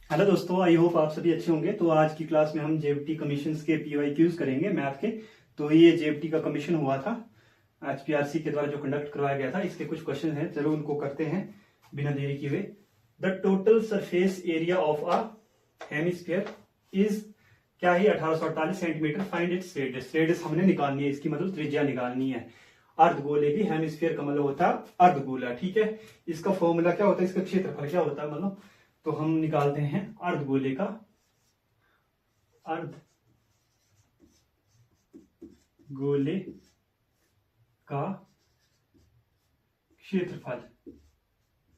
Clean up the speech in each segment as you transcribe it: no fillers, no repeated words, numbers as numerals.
Hello दोस्तों, I hope आप सभी अच्छे होंगे। तो आज की क्लास में हम जेएफटी कमीशंस के पीवाईक्यूज करेंगे मैथ के। तो ये जेएफटी का कमीशन हुआ था एचपीआरसी के द्वारा जो कंडक्ट करवाया गया था, इसके कुछ क्वेश्चन हैं, चलो उनको करते हैं बिना देरी किए हुए। The total surface area of a hemisphere is क्या है, 1848 centimetre. Find its radius. Radius हमने निकालनी है, इसकी मतलब त्रिज्या निकालनी है। अर्धगोले की हेमिस्फीयर का मतलब होता है अर्धगोला, ठीक है। इसका फॉर्मूला क्या होता है, इसका क्षेत्रफल क्या होता है, मतलब तो हम निकालते हैं अर्धगोले का अर्धगोले का क्षेत्रफल।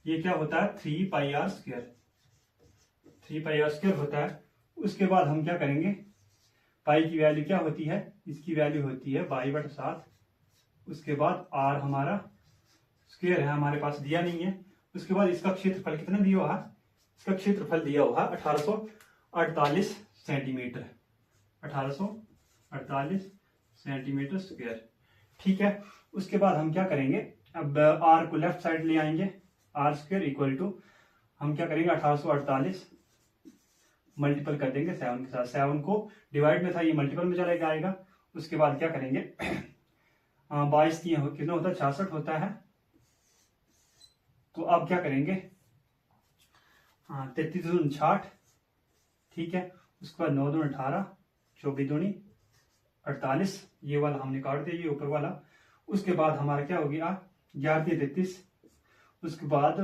ये क्या होता है, 3πr²। 3πr² होता है। उसके बाद हम क्या करेंगे, पाई की वैल्यू क्या होती है, इसकी वैल्यू होती है 22/7। उसके बाद आर हमारा स्क्वायर है, हमारे पास दिया नहीं है। उसके बाद इसका क्षेत्रफल कितना दिया हुआ, इसका क्षेत्रफल दिया हुआ 1848 सेंटीमीटर। 1848 सेंटीमीटर स्क्वायर, ठीक है। उसके बाद हम क्या करेंगे, अब आर को लेफ्ट साइड ले आएंगे। आर स्क्वायर इक्वल टू हम क्या करेंगे, 1848 मल्टीपल कर देंगे 7 के साथ। 7 को डिवाइड में था, ये मल्टीपल में चला जाएगा। उसके बाद क्या करेंगे 22 कितना होता है, 66 होता है। तो अब क्या करेंगे, 33 दूनी 60, ठीक है। उसके बाद 9 दूनी 18, 24 दूनी 48, ये वाला हमने काट दिया, ये ऊपर वाला। उसके बाद हमारा क्या हो गया, 11 33। उसके बाद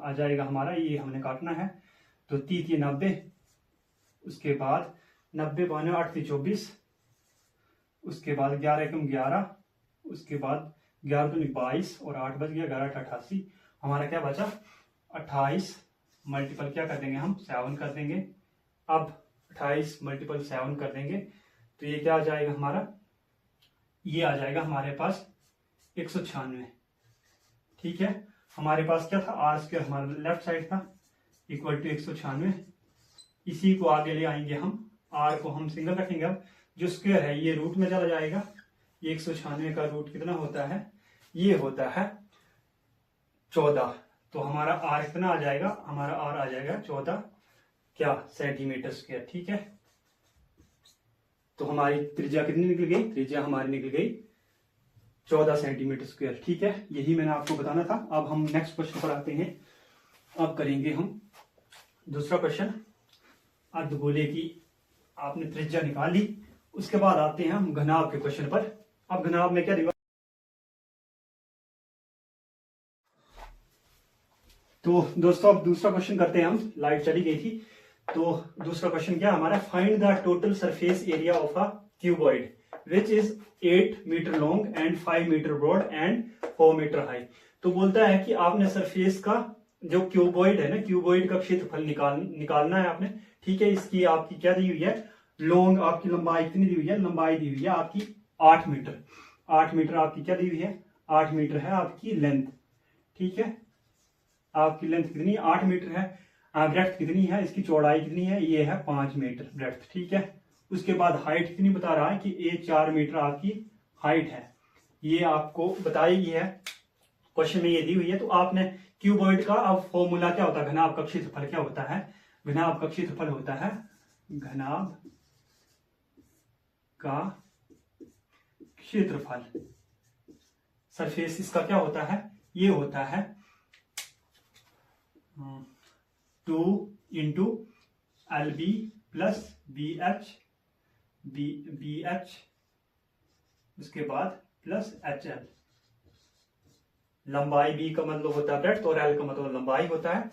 आ जाएगा हमारा, ये हमने काटना है, तो 30 90। उसके बाद 90 92 8 24। उसके बाद 11 एकम 11। उसके बाद 11 दूनी 22 और 8 बच गया, 11 88। हमारा क्या बचा 28। मल्टीपल क्या कर देंगे हम, 7 कर देंगे। अब 28 मल्टीपल 7 कर देंगे तो ये क्या आ जाएगा हमारा, ये आ जाएगा हमारे पास 196, ठीक है। हमारे पास क्या था, आर स्क्वायर हमारा लेफ्ट साइड था, इक्वल टू 196। इसी को आगे ले आएंगे हम, आर को हम सिंगल रखेंगे। अब जो स्क्वायर है ये रूट में चला जाएगा। ये 196 का रूट कितना होता है, ये होता है 14। तो हमारा आर कितना आ जाएगा, हमारा आर आ जाएगा 14 क्या सेंटीमीटर स्क्वायर, ठीक है। तो हमारी त्रिज्या कितनी निकल गई, त्रिज्या हमारी निकल गई 14 सेंटीमीटर स्क्वायर, ठीक है। यही मैंने आपको बताना था। अब हम नेक्स्ट क्वेश्चन पर आते हैं। अब करेंगे हम दूसरा क्वेश्चन। अर्धगोले की आपने त्रिज्या निकाल ली। उसके बाद आते हैं हम घनाभ के क्वेश्चन पर। अब घनाभ में क्या दिया, तो दोस्तों अब दूसरा क्वेश्चन करते हैं हम। लाइट चली गई थी। तो दूसरा क्वेश्चन क्या हमारा, find the total surface area of a cuboid which is 8 metre long and 5 metre broad and 4 metre high. तो बोलता है कि आपने सरफेस का जो क्यूबॉइड है ना, क्यूबॉइड का क्षेत्रफल निकालना है आपने, ठीक है। इसकी आपकी क्या दी हुई है, लॉन्ग आपकी लंबाई कितनी दी हुई है, लंबाई दी हुई है आपकी 8 मीटर। 8 मीटर आपकी क्या दी हुई है, 8 मीटर है आपकी लेंथ, ठीक है। आपकी लेंथ कितनी है, 8 मीटर है। ब्रेड्थ कितनी है, इसकी चौड़ाई कितनी है, ये है 5 मीटर ब्रेड्थ, ठीक है। उसके बाद हाइट कितनी बता रहा है कि ये 4 मीटर आपकी हाइट है, ये आपको बताई है, क्वेश्चन में ये दी हुई है। तो आपने क्यूबॉइड का अब फॉर्मूला क्या होता है, घनाभ का क्षेत्रफल क्या होता है, घनाभ का क्षेत्रफल होता है, घनाभ का क्षेत्रफल सरफेस इसका क्या होता है, ये होता है 2 इंटू LB प्लस BH उसके बाद प्लस HL। लंबाई B का मतलब होता है ब्रेड्थ और L का मतलब लंबाई होता है,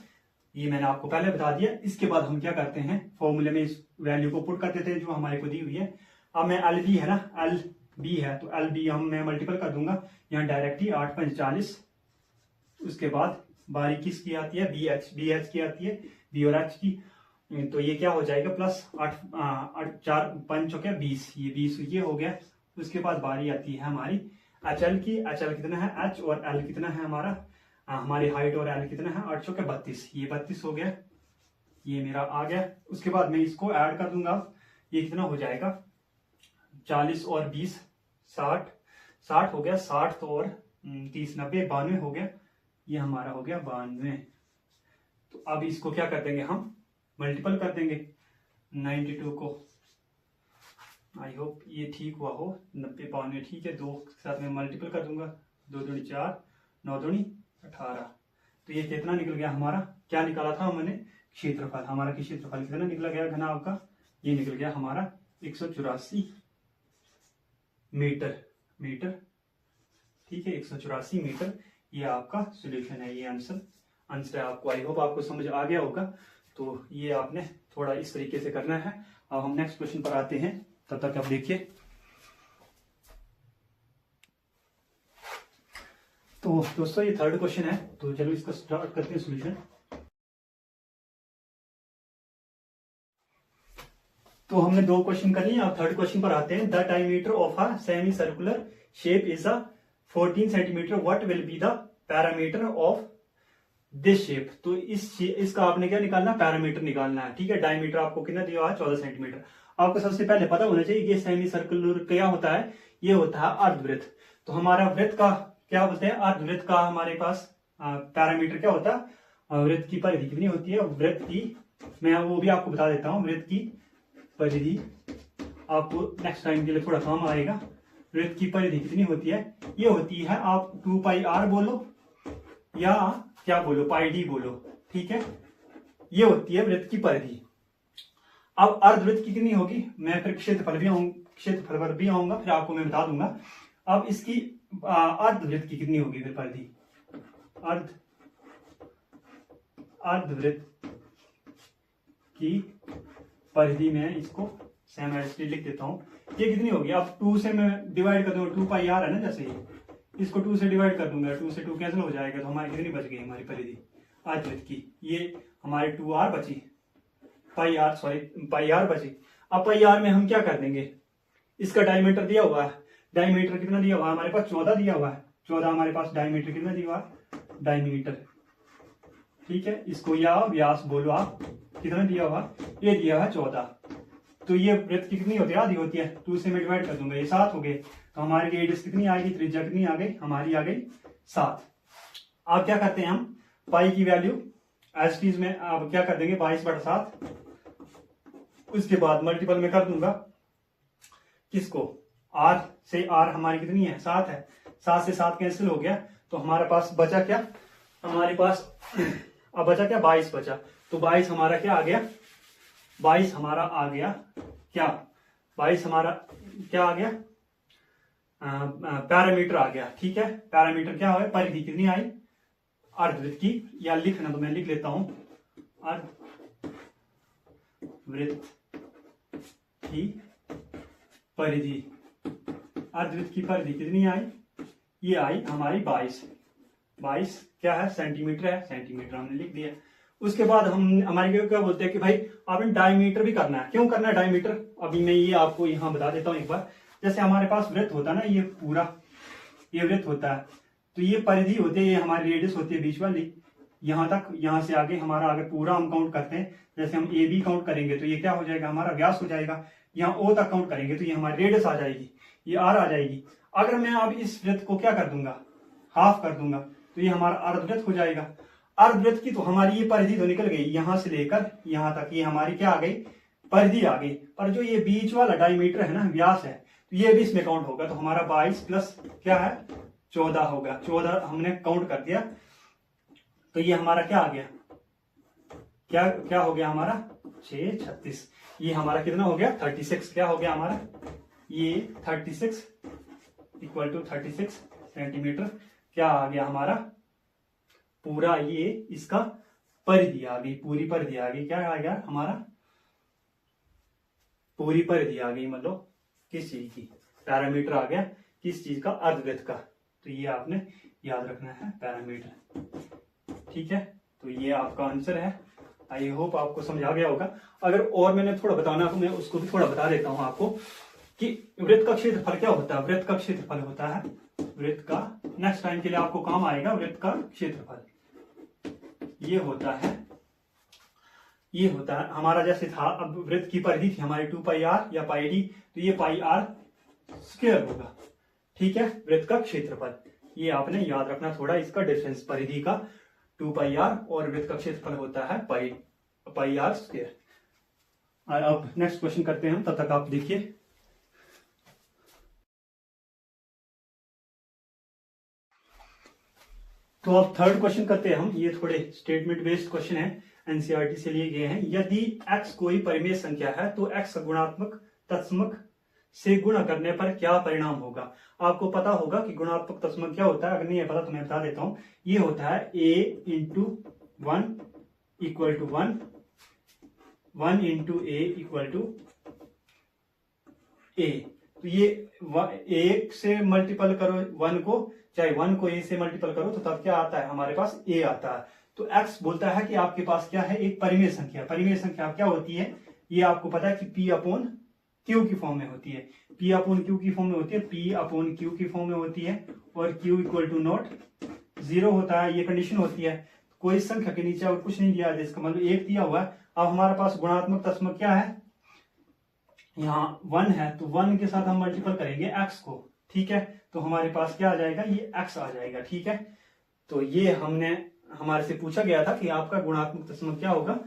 ये मैंने आपको पहले बता दिया। इसके बाद हम क्या करते हैं, फॉर्मूले में इस वैल्यू को पुट कर देते हैं जो हमारे को दी हुई है। अब मैं LB है ना, LB है तो LB हम मैं मल्टीपल कर दूंगा यहाँ डायरेक्ट ही, 8 5 40। उसके बाद बारी किसकी आती है, BH की आती है, B और H की। तो ये क्या हो जाएगा, प्लस 8 4 5 हो गया 20, ये 20 ये हो गया। उसके बाद बारी आती है हमारी HL की। HL कितना है, H और L कितना है हमारा, हमारी हाइट और L कितना है 8 के 32, ये 32 हो गया, ये मेरा आ गया। उसके बाद मैं इसको ऐड कर दूंगा, ये कितना हो जाएगा 40 और 20 60, 60 हो गया, 60 तो और 30 90 92 हो गया, ये हमारा हो गया 92। तो अब इसको क्या कर देंगे हम, मल्टीपल कर देंगे 92 को, आई होप ये ठीक हुआ हो, 90 पाउंड में ठीक है, 2 के साथ में मल्टीपल कर दूंगा, 2 दूनी 4, 9 दूनी 18। तो ये कितना निकल गया हमारा, क्या निकाला था हमने, क्षेत्रफल, हमारा क्षेत्रफल कितना निकला गया घनाभ का, ये निकल गया हमारा 184 मीटर, ठीक है 184 मीटर। ये आपका सॉल्यूशन है, ये आंसर है आपको, आई होप आपको समझ आ गया होगा। तो ये आपने थोड़ा इस तरीके से करना है। अब हम नेक्स्ट क्वेश्चन पर आते हैं, तब तक आप देखिए। तो दोस्तों ये थर्ड क्वेश्चन है, तो चलो इसका स्टार्ट करते हैं सॉल्यूशन। तो हमने 2 क्वेश्चन कर लिए, अब थर्ड क्वेश्चन पर आते हैं। The diameter of a semi circular shape is a 14 centimetre, what will be the parameter of this shape. तो इसका आपने क्या निकालना, पैरामीटर निकालना है, ठीक है। डायमीटर आपको कितना दिया हुआ है, 14 सेंटीमीटर। आपको सबसे पहले पता होना चाहिए ये सेमी सर्कुलर क्या होता है, ये होता है अर्धवृत्त। तो हमारा वृत्त का क्या बोलते हैं, अर्धवृत्त का हमारे पास पैरामीटर क्या होता है, वृत्त की परिधि कितनी होती है, वृत्त की, मैं वो भी आपको बता देता हूँ, वृत्त की परिधि आपको नेक्स्ट टाइम के लिए थोड़ा काम आएगा। वृत्त की परिधि कितनी होती है, ये होती है, आप 2 पाई r बोलो या क्या बोलो, पाई d बोलो, ठीक है। ये होती है वृत्त की परिधि। अब अर्धवृत्त की कितनी होगी, मैं फिर क्षेत्रफल पर भी आऊंगा, फिर आपको मैं बता दूंगा। अब इसकी अर्धवृत्त की कितनी होगी फिर परिधि, अर्धवृत्त की परिधि में इसको सेम लिख देता हूं, ये कितनी होगी। अब 2 से मैं डिवाइड कर दूंगा, 2 पाई r है ना, जैसे ही इसको 2 से डिवाइड कर दूंगा, 2 से 2 कैंसिल हो जाएगा, तो हमारी कितनी बच गई हमारी परिधि अर्धवृत्त की, ये हमारी 2r बची, पाई r बची। अब पाई r में हम क्या कर देंगे, इसका डायमीटर दिया हुआ है, डायमीटर कितना दिया हुआ है हमारे पास, 14 दिया हुआ है, 14 हमारे पास डायमीटर कितना दिया हुआ है, डायमीटर, ठीक है। इसको या व्यास बोलो आप, कितना दिया हुआ, ये दिया हुआ 14। तो ये वृत्त की कितनी होती है, आधी होती है, 2 से मैं डिवाइड कर दूंगा, ये 7 हो गए। तो हमारी रेडियस कितनी आएगी, त्रिज्या कितनी आ गई हमारी, आ गई 7। अब क्या करते हैं हम, पाई की वैल्यू एज इट इज में अब क्या कर देंगे, 22/7, उसके बाद मल्टीपल में कर दूंगा किसको, r से, r हमारी कितनी है, 7 है, 7 से 7 कैंसिल हो गया, तो हमारे पास बचा क्या, हमारे पास अब बचा क्या, 22 बचा। तो 22 हमारा क्या आ गया, 22 हमारा आ गया क्या, 22 हमारा क्या आ गया, पैरामीटर आ गया, ठीक है। पैरामीटर क्या है, परिधि कितनी आई अर्धवृत्त की, या लिखना तो मैं लिख लेता हूं, अर्धवृत्त की परिधि, अर्धवृत्त की परिधि कितनी आई, ये आई हमारी 22 क्या है, सेंटीमीटर है, सेंटीमीटर हमने लिख दिया। उसके बाद हम हमारे क्या बोलते हैं कि भाई आपने डायमीटर भी करना है, क्यों करना है डायमीटर, अभी मैं ये आपको यहाँ बता देता हूँ एक बार। जैसे हमारे पास वृत्त होता है ना, ये पूरा ये वृत्त होता है, तो ये परिधि होती है, ये हमारी रेडियस होती है बीच वाली, यहाँ तक, यहाँ से आगे हमारा आगे पूरा हम काउंट करते हैं। जैसे हम ए बी काउंट करेंगे तो ये क्या हो जाएगा, हमारा व्यास हो जाएगा। यहाँ ओ तक काउंट करेंगे तो ये हमारी रेडियस आ जाएगी, ये आर आ जाएगी। अगर मैं अब इस वृत्त को क्या कर दूंगा, हाफ कर दूंगा, तो ये हमारा अर्धवृत्त हो जाएगा। अर्धवृत्त की तो हमारी ये परिधि तो निकल गई, यहां से लेकर यहां तक ये हमारी क्या आ गई, परिधि आ गई। पर जो ये बीच वाला डायमीटर है ना, व्यास है, तो ये भी इसमें काउंट होगा। तो हमारा 22 प्लस क्या है, 14 होगा, 14 हमने काउंट कर दिया। तो ये हमारा क्या आ गया, क्या हो गया हमारा 6 36, ये हमारा कितना हो गया 36, क्या हो गया हमारा ये 36 इक्वल टू 36 सेंटीमीटर क्या आ गया हमारा पूरा, ये इसका परिधि आ गई, पूरी परिधि आ गई। क्या आ गया हमारा पूरी परिधि आ गई, मतलब किस चीज की, पैरामीटर आ गया किस चीज का, अर्धवृत्त का। तो ये आपने याद रखना है पैरामीटर, ठीक है। तो ये आपका आंसर है। आई होप आपको समझ आ गया होगा। अगर और मैंने थोड़ा बताना तो मैं उसको भी थोड़ा बता देता हूं आपको कि वृत्त का क्षेत्रफल क्या होता है। वृत्त का क्षेत्रफल होता है, वृत्त का नेक्स्ट टाइम के लिए आपको काम आएगा, वृत्त का क्षेत्रफल ये होता है हमारा, जैसे था अब वृत्त की परिधि थी हमारी 2 पाई r या पाई d, तो ये पाई r स्क्वायर होगा, ठीक है। वृत्त का क्षेत्रफल ये आपने याद रखना थोड़ा, इसका डिफरेंस परिधि का 2 पाई r और वृत्त का क्षेत्रफल होता है पाई पाई आर स्क्वायर। अब नेक्स्ट क्वेश्चन करते हैं हम, तब तक आप देखिए। तो अब थर्ड क्वेश्चन करते हैं हम, ये थोड़े स्टेटमेंट बेस्ड क्वेश्चन है, एनसीईआरटी से लिए गए हैं। यदि x कोई परिमेय संख्या है तो x गुणात्मक तत्समक से गुणा करने पर क्या परिणाम होगा। आपको पता होगा कि गुणात्मक तत्समक क्या होता है, अगर नहीं है पता तो मैं बता देता हूं। ये होता है a into 1 equal to 1, 1 into a equal to a। तो ये एक से मल्टीपल करो 1 को, चाहे 1 को a से मल्टीपल करो तो तब क्या आता है, हमारे पास a आता है। तो x बोलता है कि आपके पास क्या है, एक परिमेय संख्या। परिमेय संख्या क्या होती है, ये आपको पता है कि p अपॉन क्यू की फॉर्म में होती है। p अपॉन क्यू की फॉर्म में होती है, p अपॉन क्यू की फॉर्म में होती है, और q इक्वल टू नॉट 0 होता है, ये कंडीशन होती है। कोई संख्या के नीचे और कुछ नहीं दिया है, इसका मतलब 1 दिया हुआ है। अब हमारे पास गुणात्मक तत्समक क्या है, यहाँ 1 है, तो 1 के साथ हम मल्टीपल करेंगे x को, ठीक है। तो हमारे पास क्या आ जाएगा, ये x आ जाएगा, ठीक है। तो ये हमारे से पूछा गया था कि आपका गुणात्मक तत्समक क्या होगा,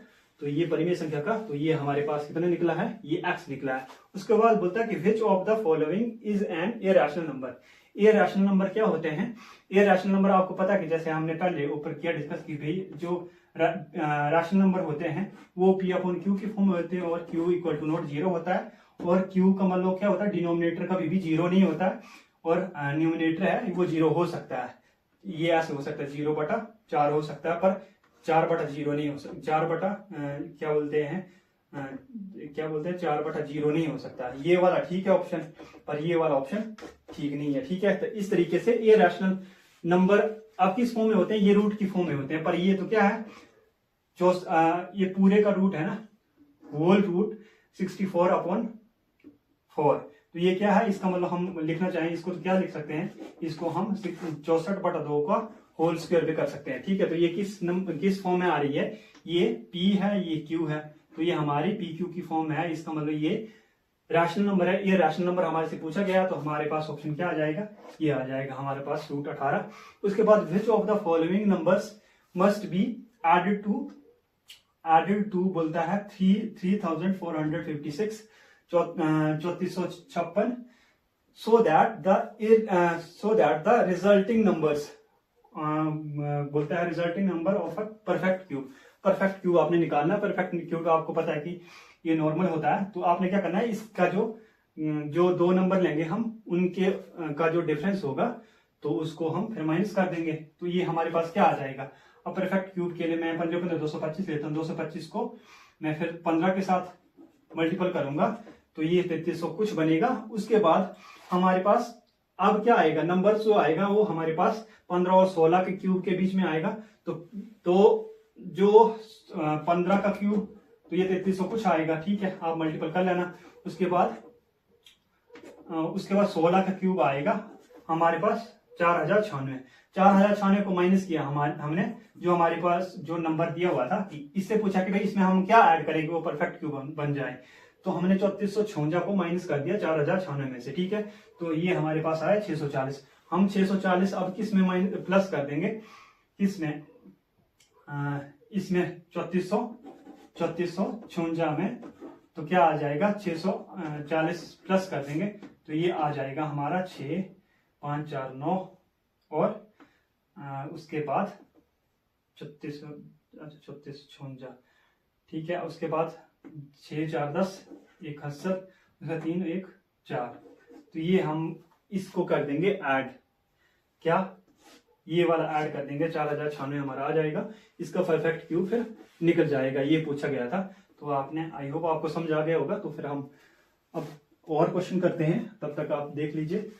तो ये परिमेय संख्या का, तो ये हमारे पास कितना निकला है, ये x निकला है। उसके बाद बोलता है कि विच of the following is an irrational number. Irrational number क्या होते हैं, इरैशनल नंबर आपको पता है कि जैसे हमने पहले ऊपर किया डिस्कस की भाई, जो रैशनल नंबर होते हैं वो p अपॉन क्यू की फॉर्म में होते हैं, और q इक्वल टू नॉट 0 होता है, और q का मतलब क्या होता है, डिनोमिनेटर कभी भी 0 नहीं होता है, और न्यूमिनेटर है वो 0 हो सकता है। ये ऐसे हो सकता है 0/4 हो सकता है, पर 4/0 नहीं हो सकता, 4 क्या बोलते हैं 4/0 नहीं हो सकता। ये वाला ठीक है ऑप्शन, पर ये वाला ऑप्शन ठीक नहीं है, ठीक है। तो इस तरीके से ये रैशनल नंबर अब किस फॉर्म में होते हैं, ये रूट की फॉर्म में होते हैं, पर ये तो क्या है, जो ये पूरे का रूट है ना, होल रूट 64/4। तो ये क्या है, इसका मतलब हम लिखना चाहें इसको तो क्या लिख सकते हैं, इसको हम 64/2 का होल स्क्वायर भी कर सकते हैं, ठीक है। तो ये किस फॉर्म में आ रही है, ये p है, ये q है, तो ये हमारी pq की फॉर्म में है। इसका मतलब ये रैशनल नंबर है। ये रैशनल नंबर हमारे से पूछा गया, तो हमारे पास ऑप्शन क्या आ जाएगा, ये आ जाएगा हमारे पास रूट 18। उसके बाद which of the following numbers must be added to बोलता है 3456 3456 so that the resulting numbers बोलता है resulting number of a perfect cube. Perfect cube आपने निकालना है। परफेक्ट क्यूब का आपको पता है कि ये नॉर्मल होता है, तो आपने क्या करना है, इसका जो 2 नंबर लेंगे हम, उनके का जो डिफरेंस होगा तो उसको हम फिर माइनस कर देंगे, तो ये हमारे पास क्या आ जाएगा। अब परफेक्ट क्यूब के लिए मैं 15 225 लेता हूँ, 225 को मैं फिर 15 के साथ मल्टीपल करूंगा, तो ये 3300 कुछ बनेगा। उसके बाद हमारे पास अब क्या आएगा, नंबर जो आएगा वो हमारे पास 15 और 16 के क्यूब के बीच में आएगा। तो जो 15 का क्यूब, तो ये 3300 कुछ आएगा, ठीक है, आप मल्टीपल कर लेना। उसके बाद 16 का क्यूब आएगा हमारे पास 4096। 4096 को माइनस किया हमने, जो हमारे पास जो नंबर दिया हुआ था, इससे पूछा कि भाई इसमें हम क्या ऐड करेंगे वो परफेक्ट क्यूब बन जाए, तो हमने 3456 को माइनस कर दिया 4096 में से, ठीक है। तो ये हमारे पास आया 640। हम 640 अब किस में प्लस कर देंगे, किसमें, इसमें 3456 में, तो क्या आ जाएगा 640 प्लस कर देंगे, तो ये आ जाएगा हमारा 6 5 4 9, और उसके बाद 3656, ठीक है। उसके बाद 6 4 10 1 70, 3 1 4, तो ये हम इसको कर देंगे ऐड, क्या ये वाला ऐड कर देंगे, 4096 हमारा आ जाएगा। इसका परफेक्ट क्यूब फिर निकल जाएगा, ये पूछा गया था। तो आपने, आई होप आपको समझ आ गया होगा। तो फिर हम अब और क्वेश्चन करते हैं, तब तक आप देख लीजिए।